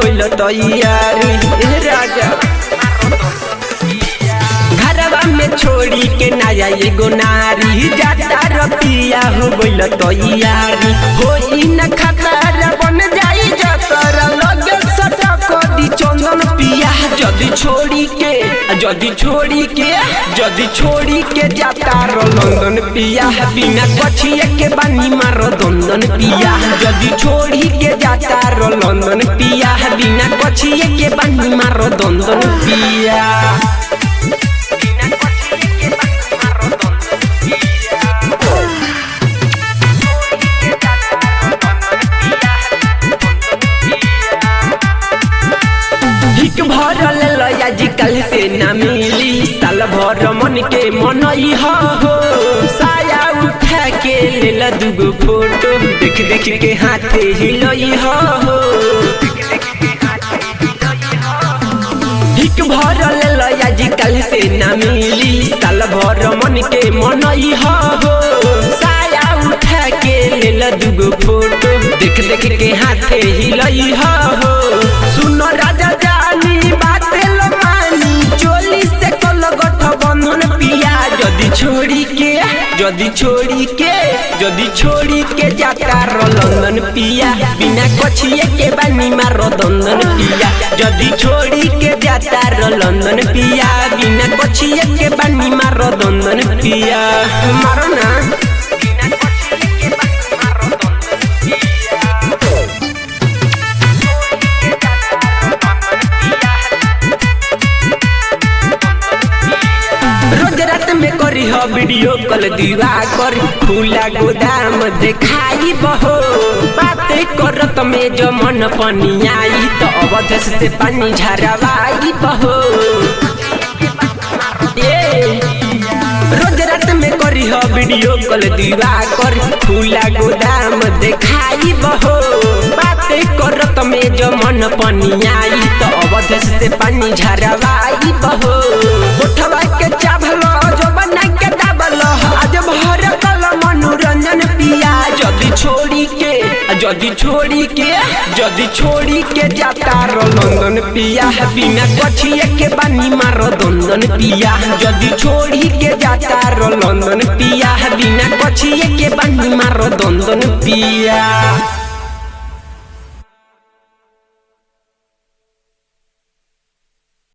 गइल तैयारी राजा घरवा में छोड़ी के नया एगो नारी जाता रतिया हो गइल तैयारी होई न खतरा बन जाई जतरा लगे सटक दी चंदन पिया जदी छोड़ी के जाता रो लंदन पिया बिना कछिए के बानी मारो दंदन पिया जदी छोड़ी के जाता रो लंदन पिया बिना कछिए के बानी मारो दंदन पिया भरल आजकल से न मिली साल भर मन के मनई हो साया उठा के लेला दुगो फोटो देख देख के हाथे हिलई हो हिक भरल आजकल से न मिली साल भर मन के मनई हो साया उठा के लेला दुगो फोटो देख देख के हाथे हिलई हो सुनो राजा जदी छोड़ी के जाता रो लंदन पिया बिना कछिए के बानी मारो दंदन पिया जदी छोड़ी के जाता रो लंदन पिया बिना कछिए के बानी मारो दंदन पिया मारो ना करी हो वीडियो कॉल दीवा कर खुला गोदाम देखाई बहो बातें करत में जो मन पानी आई तो अवधेश से पानी झरवाई बहो रोज रात में करी हो वीडियो कॉल दीवा कर खुला गोदाम देखाई बहो बातें करत में जो मन पानी आई तो अवधेश से पानी झरवाई बहो उठवा के चावल मनोरंजन पिया जदी छोड़ी के जाता रो लंदन पिया बिना कछिए के बानी मारो दंदन पिया जदी छोड़ी के जाता रो लंदन पिया बिना कछिए के बानी मारो दंदन पिया।